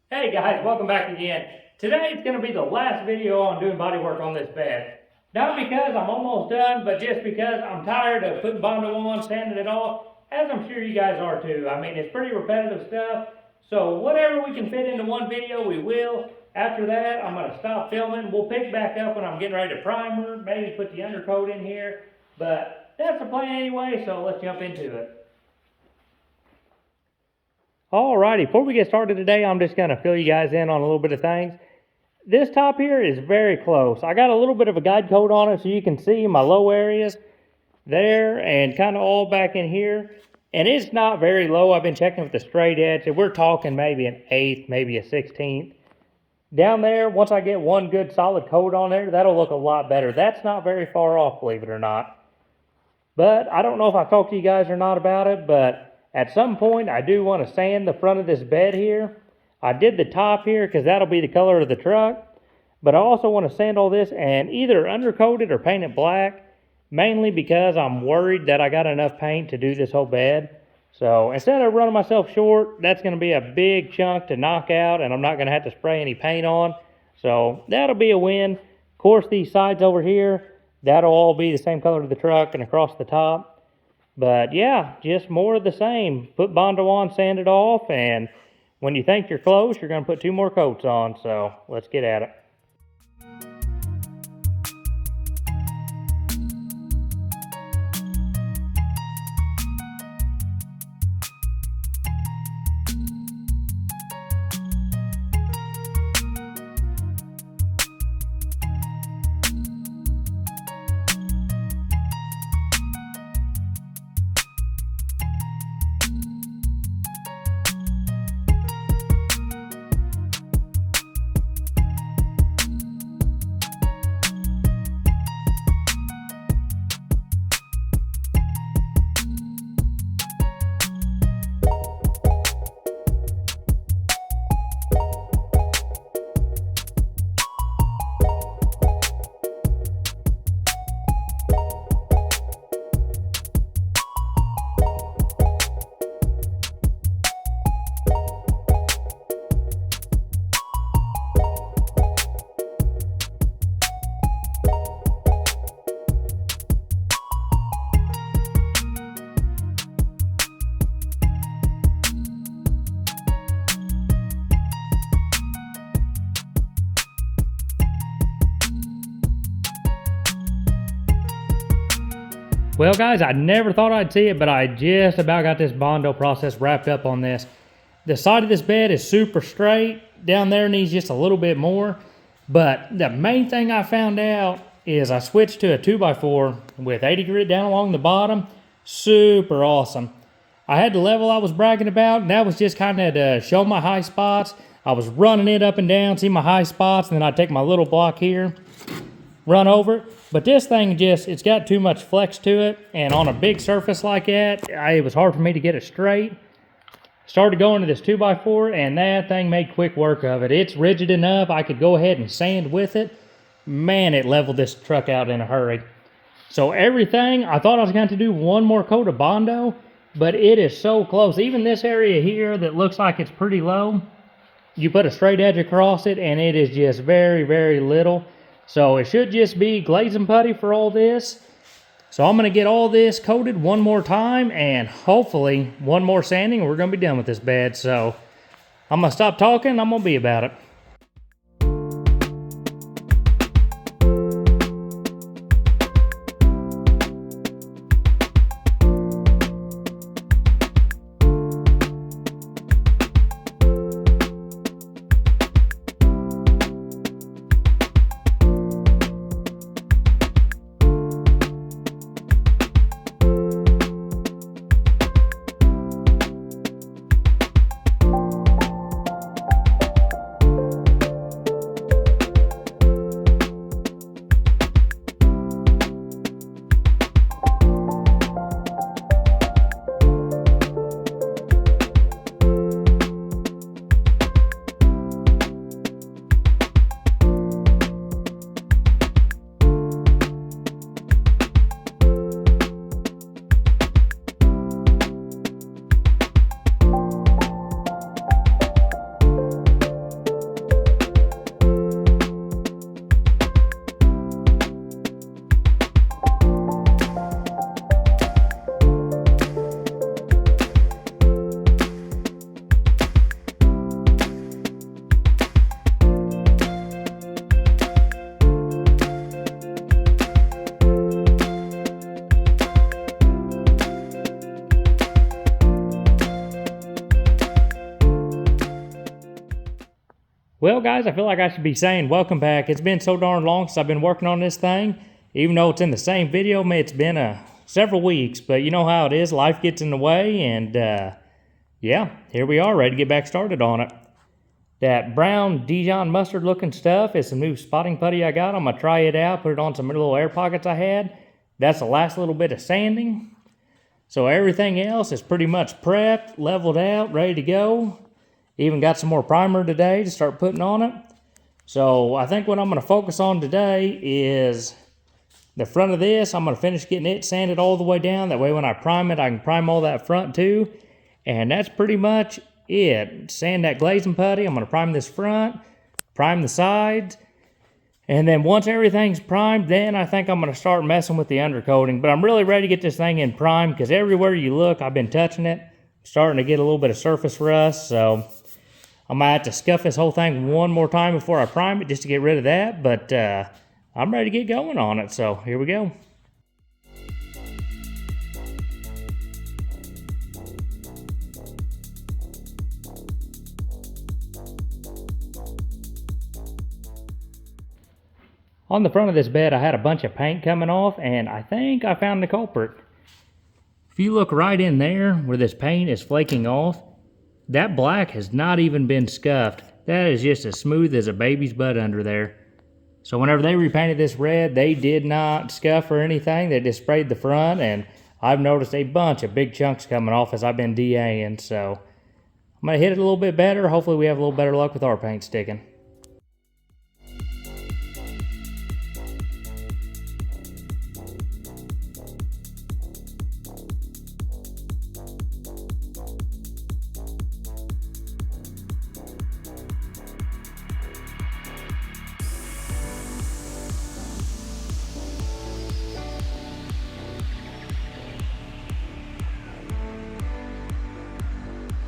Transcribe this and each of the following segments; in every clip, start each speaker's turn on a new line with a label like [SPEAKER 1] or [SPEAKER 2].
[SPEAKER 1] Hey guys, welcome back again. Today it's going to be the last video on doing body work on this bed. Not because I'm almost done, but just because I'm tired of putting Bondo on, sanding it off, as I'm sure you guys are too. I mean, it's pretty repetitive stuff, so whatever we can fit into one video, we will. After that, I'm going to stop filming. We'll pick back up when I'm getting ready to primer, maybe put the undercoat in here, but that's the plan anyway, so let's jump into it. Alrighty, before we get started today, I'm just going to fill you guys in on a little bit of things. This top here is very close. I got a little bit of a guide coat on it so you can see my low areas there and kind of all back in here. And it's not very low. I've been checking with the straight edge. And we're talking maybe an 1/8, maybe a 1/16. Down there, once I get one good solid coat on there, that'll look a lot better. That's not very far off, believe it or not. But I don't know if I've talked to you guys or not about it, but at some point, I do want to sand the front of this bed here. I did the top here because that'll be the color of the truck. But I also want to sand all this and either undercoat it or paint it black. Mainly because I'm worried that I got enough paint to do this whole bed. So instead of running myself short, that's going to be a big chunk to knock out. And I'm not going to have to spray any paint on. So that'll be a win. Of course, these sides over here, that'll all be the same color of the truck and across the top. But yeah, just more of the same. Put Bondo on, sand it off, and when you think you're close, you're going to put 2 more coats on. So let's get at it. Well guys, I never thought I'd see it, but I just about got this Bondo process wrapped up on this. The side of this bed is super straight. Down there needs just a little bit more. But the main thing I found out is I switched to a 2x4 with 80 grit down along the bottom. Super awesome. I had the level I was bragging about, and that was just kind of to show my high spots. I was running it up and down, see my high spots, and then I'd take my little block here, run over it. But this thing it's got too much flex to it, and on a big surface like that, it was hard for me to get it straight. Started going to this 2x4, and that thing made quick work of it. It's rigid enough, I could go ahead and sand with it. Man, it leveled this truck out in a hurry. So everything, I thought I was going to do one more coat of Bondo, but it is so close. Even this area here that looks like it's pretty low, you put a straight edge across it, and it is just very, very little. So it should just be glazing putty for all this. So I'm going to get all this coated one more time and hopefully one more sanding and we're going to be done with this bed. So I'm going to stop talking. I'm going to be about it. Well, guys, I feel like I should be saying welcome back. It's been so darn long since I've been working on this thing. Even though it's in the same video, man, it's been several weeks. But you know how it is. Life gets in the way. And, yeah, here we are, ready to get back started on it. That brown Dijon mustard looking stuff is some new spotting putty I got. I'm going to try it out, put it on some little air pockets I had. That's the last little bit of sanding. So everything else is pretty much prepped, leveled out, ready to go. Even got some more primer today to start putting on it. So I think what I'm going to focus on today is the front of this. I'm going to finish getting it sanded all the way down. That way when I prime it, I can prime all that front too. And that's pretty much it. Sand that glazing putty. I'm going to prime this front, prime the sides. And then once everything's primed, then I think I'm going to start messing with the undercoating. But I'm really ready to get this thing in prime because everywhere you look, I've been touching it. Starting to get a little bit of surface rust. So I might have to scuff this whole thing one more time before I prime it just to get rid of that. But I'm ready to get going on it. So here we go. On the front of this bed, I had a bunch of paint coming off, and I think I found the culprit. If you look right in there where this paint is flaking off, that black has not even been scuffed. That is just as smooth as a baby's butt under there. So whenever they repainted this red, they did not scuff or anything. They just sprayed the front, and I've noticed a bunch of big chunks coming off as I've been DAing. So I'm going to hit it a little bit better. Hopefully we have a little better luck with our paint sticking.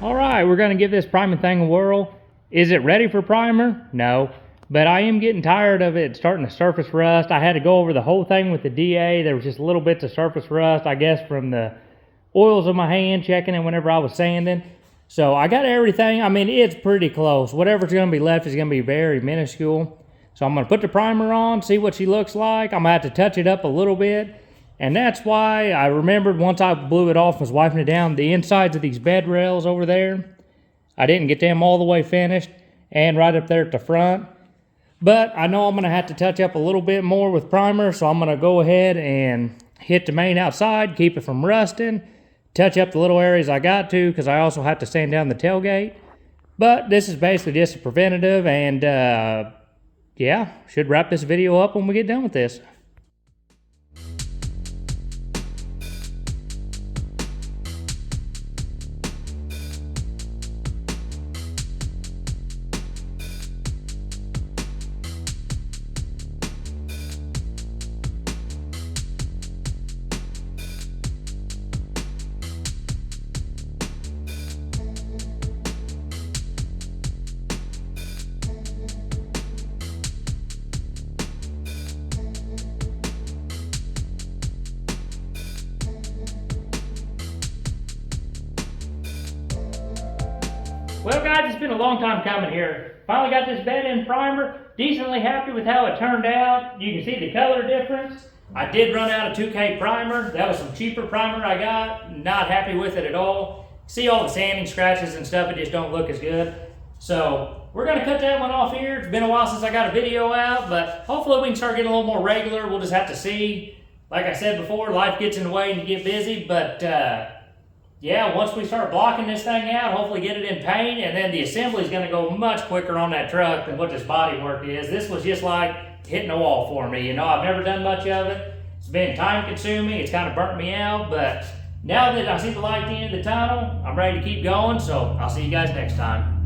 [SPEAKER 1] All right, we're going to give this priming thing a whirl. Is it ready for primer? No, but I am getting tired of it starting to surface rust. I had to go over the whole thing with the DA. There was just little bits of surface rust, I guess, from the oils of my hand checking it whenever I was sanding. So I got everything. I mean, it's pretty close. Whatever's going to be left is going to be very minuscule. So I'm going to put the primer on, see what she looks like. I'm going to have to touch it up a little bit. And that's why I remembered once I blew it off and was wiping it down, the insides of these bed rails over there, I didn't get them all the way finished and right up there at the front. But I know I'm going to have to touch up a little bit more with primer, so I'm going to go ahead and hit the main outside, keep it from rusting, touch up the little areas I got to because I also have to sand down the tailgate. But this is basically just a preventative, and yeah, should wrap this video up when we get done with this. Well, guys, it's been a long time coming here. Finally got this bed in primer. Decently happy with how it turned out. You can see the color difference. I did run out of 2K primer. That was some cheaper primer I got. Not happy with it at all. See all the sanding scratches and stuff, it just don't look as good. So we're gonna cut that one off here. It's been a while since I got a video out, but hopefully we can start getting a little more regular. We'll just have to see. Like I said before, life gets in the way and you get busy, but yeah, once we start blocking this thing out, hopefully get it in paint, and then the assembly is going to go much quicker on that truck than what this body work is. This was just like hitting a wall for me. You know, I've never done much of it. It's been time consuming. It's kind of burnt me out, but now that I see the light at the end of the tunnel, I'm ready to keep going, so I'll see you guys next time.